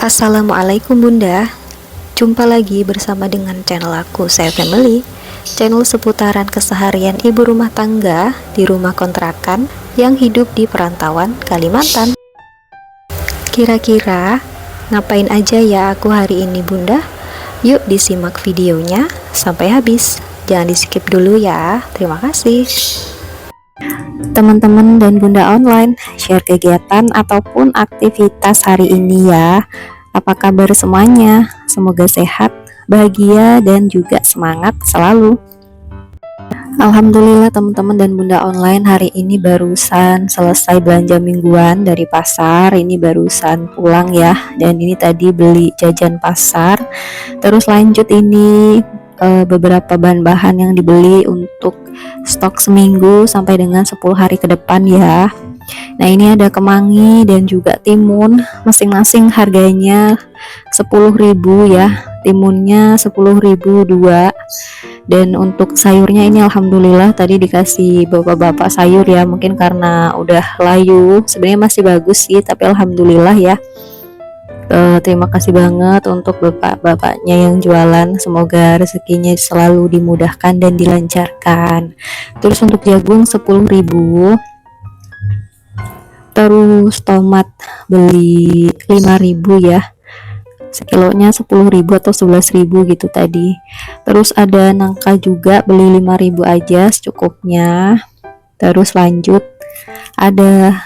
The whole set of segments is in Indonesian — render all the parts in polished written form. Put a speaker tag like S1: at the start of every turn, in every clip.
S1: Assalamualaikum Bunda. Jumpa lagi bersama dengan channel aku, Saya Family, channel seputaran keseharian ibu rumah tangga di rumah kontrakan yang hidup di perantauan Kalimantan. Kira-kira ngapain aja ya aku hari ini Bunda? Yuk disimak videonya sampai habis. Jangan di skip dulu ya. Terima kasih. Teman-teman dan Bunda online, share kegiatan ataupun aktivitas hari ini ya. Apa kabar semuanya? Semoga sehat, bahagia, dan juga semangat selalu. Alhamdulillah teman-teman dan Bunda online, hari ini barusan selesai belanja mingguan dari pasar. Ini barusan pulang ya, dan ini tadi beli jajan pasar. Terus lanjut ini beberapa bahan-bahan yang dibeli untuk stok seminggu sampai dengan 10 hari ke depan ya. Nah ini ada kemangi dan juga timun, masing-masing harganya 10.000 ya. Timunnya 10.000 dua. Dan untuk sayurnya ini alhamdulillah tadi dikasih bapak-bapak sayur ya, mungkin karena udah layu, sebenarnya masih bagus sih, tapi alhamdulillah ya. Terima kasih banget untuk bapak-bapaknya yang jualan, semoga rezekinya selalu dimudahkan dan dilancarkan. Terus untuk jagung 10.000. Terus tomat beli 5.000 ya, sekilonya 10.000 atau 11.000 gitu tadi. Terus ada nangka juga beli 5.000 aja secukupnya. Terus lanjut ada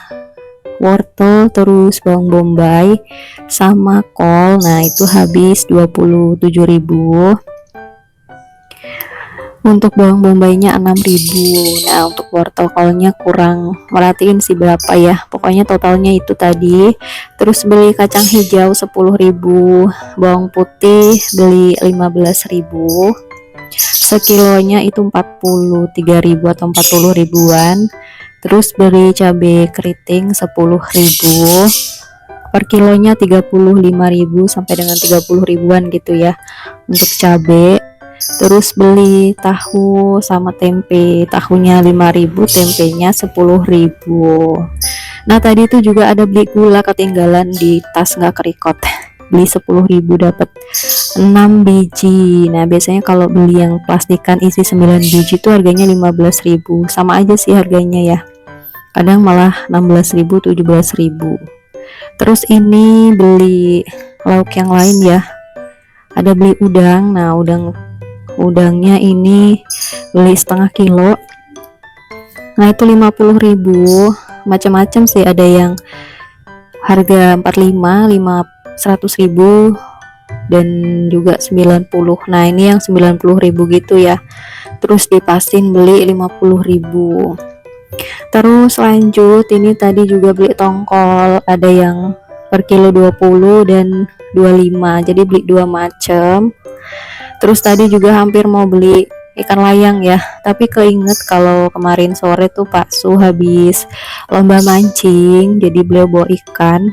S1: wortel, terus bawang bombay sama kol, nah itu habis 27.000. Untuk bawang bombaynya 6.000. Nah untuk wortel kolnya kurang merhatiin sih berapa ya, pokoknya totalnya itu tadi. Terus beli kacang hijau 10.000, bawang putih beli 15.000, sekilonya itu 43.000 atau 40 ribuan. Terus beli cabai keriting 10.000, per kilonya 35.000 sampai dengan 30 ribuan gitu ya untuk cabai. Terus beli tahu sama tempe, tahunya 5.000, tempenya 10.000. Nah tadi itu juga ada beli gula ketinggalan di tas nggak kerikot, beli 10.000 dapat 6 biji. Nah biasanya kalau beli yang plastikan isi 9 biji itu harganya 15.000, sama aja sih harganya ya, kadang malah 16.000 17.000. Terus ini beli lauk yang lain ya, ada beli udang. Nah udangnya ini beli setengah kilo, nah itu 50.000. Macam-macam sih, ada yang harga 45, 100.000 dan juga 90. Nah ini yang 90.000 gitu ya. Terus di Pasin beli 50.000. Terus lanjut ini tadi juga beli tongkol, ada yang per kilo 20 dan 25, jadi beli dua macam. Terus tadi juga hampir mau beli ikan layang ya, tapi keinget kalau kemarin sore tuh Pak Su habis lomba mancing, jadi beliau bawa ikan.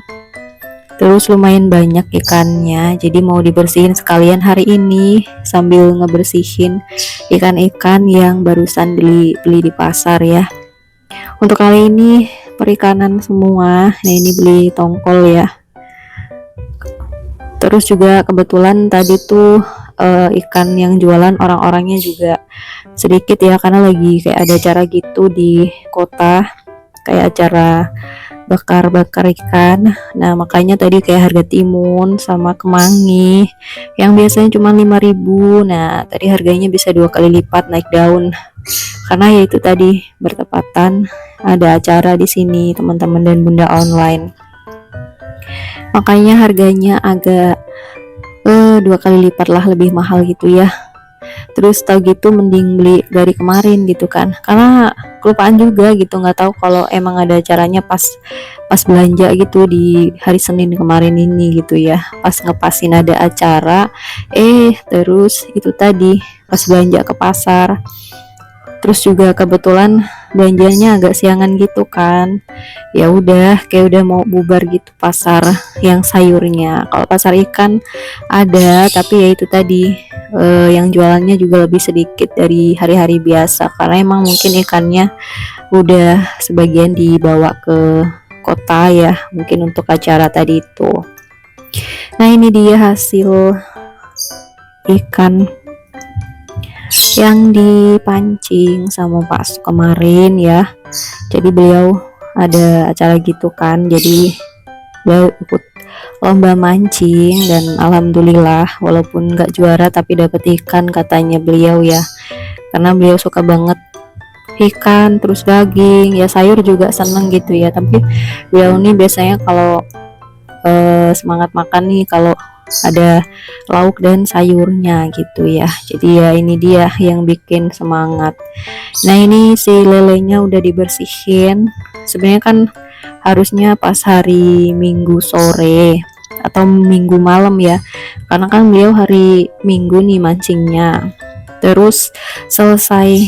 S1: Terus lumayan banyak ikannya, jadi mau dibersihin sekalian hari ini sambil ngebersihin ikan-ikan yang barusan beli di pasar ya. Untuk kali ini perikanan semua. Nah ini beli tongkol ya. Terus juga kebetulan tadi tuh ikan yang jualan orang-orangnya juga sedikit ya, karena lagi kayak ada acara gitu di kota, kayak acara bakar-bakar ikan. Nah makanya tadi kayak harga timun sama kemangi yang biasanya cuma 5.000, nah tadi harganya bisa 2 kali lipat naik daun, karena ya itu tadi bertepatan ada acara di sini teman-teman dan Bunda online, makanya harganya agak dua kali lipat lah lebih mahal gitu ya. Terus tahu gitu mending beli dari kemarin gitu kan, karena kelupaan juga gitu, nggak tahu kalau emang ada acaranya pas pas belanja gitu di hari Senin kemarin ini gitu ya, pas ngepasin ada acara, terus itu tadi pas belanja ke pasar. Terus juga kebetulan belanjanya agak siangan gitu kan, ya udah kayak udah mau bubar gitu pasar yang sayurnya. Kalau pasar ikan ada, tapi ya itu tadi, yang jualannya juga lebih sedikit dari hari-hari biasa, karena emang mungkin ikannya udah sebagian dibawa ke kota ya, mungkin untuk acara tadi itu. Nah ini dia hasil ikan yang dipancing sama Pak Su kemarin ya. Jadi beliau ada acara gitu kan, jadi beliau ikut lomba mancing dan alhamdulillah walaupun nggak juara tapi dapat ikan katanya beliau ya, karena beliau suka banget ikan, terus daging ya, sayur juga seneng gitu ya. Tapi beliau nih biasanya kalau semangat makan nih kalau ada lauk dan sayurnya gitu ya. Jadi ya ini dia yang bikin semangat. Nah ini si lelenya udah dibersihin, sebenarnya kan harusnya pas hari Minggu sore atau Minggu malam ya, karena kan beliau hari Minggu nih mancingnya. Terus selesai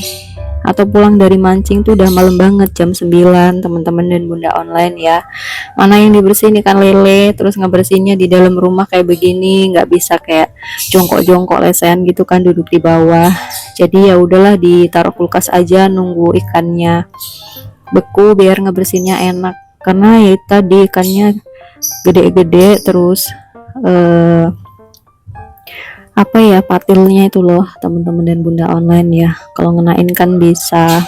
S1: atau pulang dari mancing tuh udah malam banget, jam 9 teman-teman dan bunda online ya. Mana yang dibersihin ikan lele, terus ngebersihinnya di dalam rumah kayak begini, nggak bisa kayak jongkok-jongkok lesehan gitu kan duduk di bawah. Jadi ya udahlah ditaruh kulkas aja nunggu ikannya beku biar ngebersihinnya enak, karena ya tadi ikannya gede-gede, terus apa ya, patilnya itu loh teman-teman dan bunda online ya, kalau ngenain kan bisa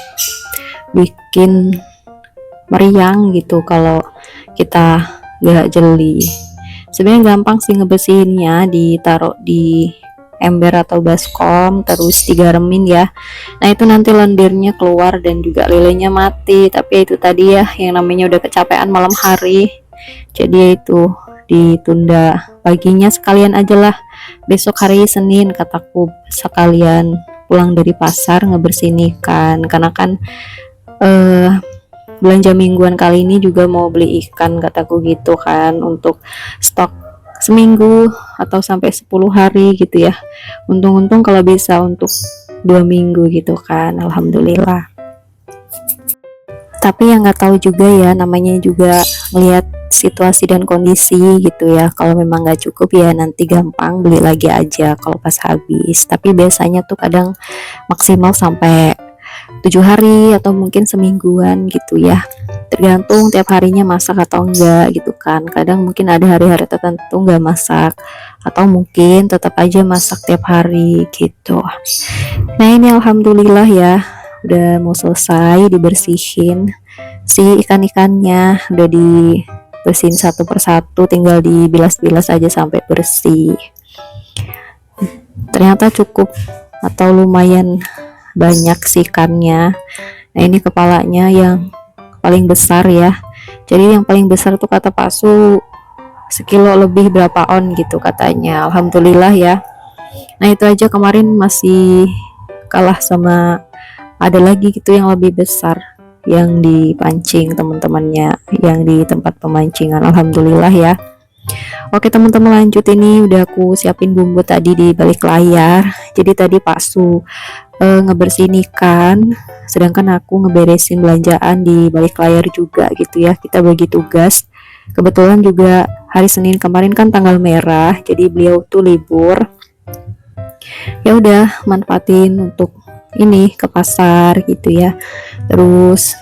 S1: bikin meriang gitu kalau kita gak jeli. Sebenarnya gampang sih ngebersihinnya, ditaruh di ember atau baskom terus digaremin ya. Nah itu nanti lendirnya keluar dan juga lelenya mati, tapi itu tadi ya yang namanya udah kecapean malam hari, jadi itu ditunda paginya sekalian aja lah, besok hari Senin kataku sekalian pulang dari pasar ngebersihin ikan, karena kan belanja mingguan kali ini juga mau beli ikan kataku gitu kan, untuk stok seminggu atau sampai 10 hari gitu ya. Untung-untung kalau bisa untuk 2 minggu gitu kan, alhamdulillah. Tapi yang nggak tahu juga ya, namanya juga melihat situasi dan kondisi gitu ya. Kalau memang nggak cukup ya nanti gampang beli lagi aja kalau pas habis. Tapi biasanya tuh kadang maksimal sampai 7 hari atau mungkin semingguan gitu ya, tergantung tiap harinya masak atau enggak gitu kan. Kadang mungkin ada hari-hari tertentu nggak masak, atau mungkin tetap aja masak tiap hari gitu. Nah ini alhamdulillah ya udah mau selesai dibersihin, si ikan-ikannya udah dibersihin satu persatu, tinggal dibilas-bilas aja sampai bersih. Ternyata cukup atau lumayan banyak sih ikannya. Nah ini kepalanya yang paling besar ya, jadi yang paling besar tuh kata Pak Su sekilo lebih berapa on gitu katanya, alhamdulillah ya. Nah itu aja kemarin masih kalah sama ada lagi gitu yang lebih besar yang dipancing teman-temannya yang di tempat pemancingan, alhamdulillah ya. Oke teman-teman, lanjut, ini udah aku siapin bumbu tadi di balik layar. Jadi tadi Pak Su ngebersihin ikan, sedangkan aku ngeberesin belanjaan di balik layar juga gitu ya, kita bagi tugas. Kebetulan juga hari Senin kemarin kan tanggal merah, jadi beliau tuh libur, ya udah manfaatin untuk ini ke pasar gitu ya. Terus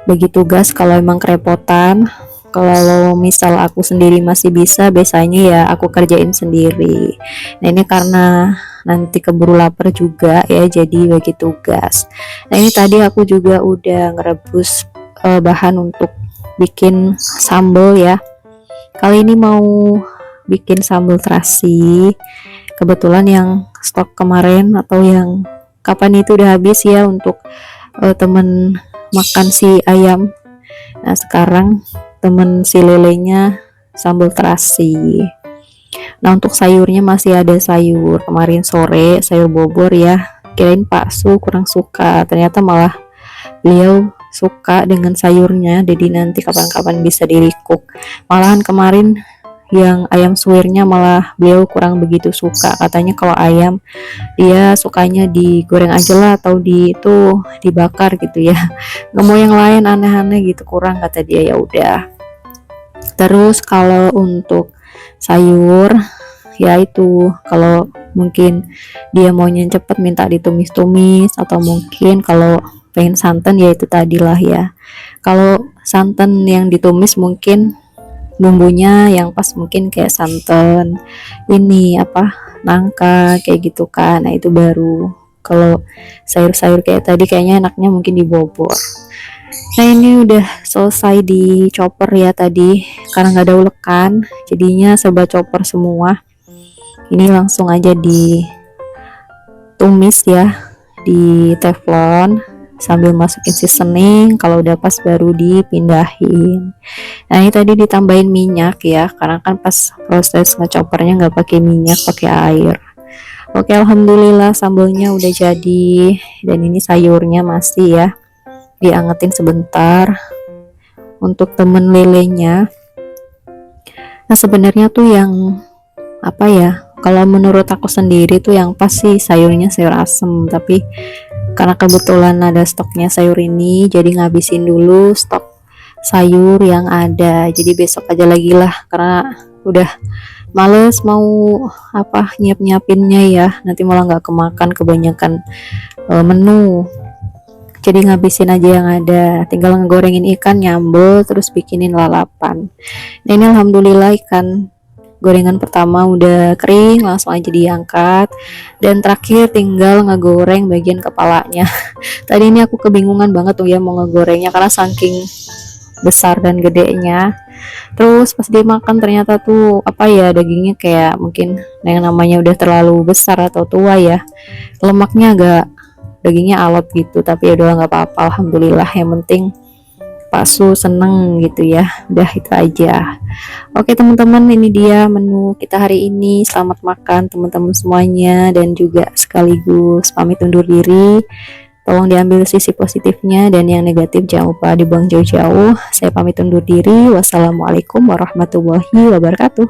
S1: bagi tugas kalau emang kerepotan, kalau misal aku sendiri masih bisa, biasanya ya aku kerjain sendiri. Nah ini karena nanti keburu lapar juga ya, jadi bagi tugas. Nah ini tadi aku juga udah ngerebus bahan untuk bikin sambal ya. Kali ini mau bikin sambal terasi, kebetulan yang stok kemarin atau yang kapan itu udah habis ya untuk temen makan si ayam. Nah sekarang temen si lelenya sambal terasi. Nah, untuk sayurnya masih ada sayur kemarin sore, sayur bobor ya. Kirain Pak Su kurang suka, ternyata malah beliau suka dengan sayurnya, jadi nanti kapan-kapan bisa di-recook. Malahan kemarin yang ayam suwirnya malah beliau kurang begitu suka, katanya kalau ayam dia sukanya digoreng aja lah atau dibakar gitu ya, nggak mau yang lain aneh-aneh gitu, kurang kata dia. Ya udah. Terus kalau untuk sayur ya itu, kalau mungkin dia maunya cepet minta ditumis-tumis, atau mungkin kalau pengen santan ya itu tadilah ya. Kalau santan yang ditumis mungkin bumbunya yang pas mungkin kayak santan ini apa, nangka kayak gitu kan. Nah itu baru. Kalau sayur-sayur kayak tadi kayaknya enaknya mungkin dibobor. Nah ini udah selesai di chopper ya tadi, karena nggak ada ulekan jadinya serba chopper semua. Ini langsung aja ditumis ya di teflon sambil masukin seasoning, kalau udah pas baru dipindahin. Nah ini tadi ditambahin minyak ya, karena kan pas proses ngechoppernya nggak pakai minyak, pakai air. Oke, alhamdulillah sambalnya udah jadi, dan ini sayurnya masih ya diangetin sebentar. Untuk temen lelenya, nah sebenarnya tuh yang apa ya, kalau menurut aku sendiri tuh yang pas sih sayurnya sayur asem, tapi karena kebetulan ada stoknya sayur ini, jadi ngabisin dulu stok sayur yang ada, jadi besok aja lagi lah, karena udah males mau apa nyiap-nyiapinnya ya, nanti malah nggak kemakan kebanyakan menu. Jadi ngabisin aja yang ada, tinggal ngegorengin ikan, nyambel, terus bikinin lalapan. Nah ini alhamdulillah ikan gorengan pertama udah kering, langsung aja diangkat, dan terakhir tinggal ngegoreng bagian kepalanya. Tadi ini aku kebingungan banget tuh ya mau ngegorengnya karena saking besar dan gedenya. Terus pas dimakan ternyata tuh apa ya, dagingnya kayak mungkin yang namanya udah terlalu besar atau tua ya, lemaknya agak, dagingnya alot gitu. Tapi ya udah nggak apa-apa, alhamdulillah, yang penting Pak Su seneng gitu ya. Udah itu aja. Oke teman-teman, ini dia menu kita hari ini. Selamat makan teman-teman semuanya, dan juga sekaligus pamit undur diri. Tolong diambil sisi positifnya, dan yang negatif jangan lupa dibuang jauh-jauh. Saya pamit undur diri. Wassalamualaikum warahmatullahi wabarakatuh.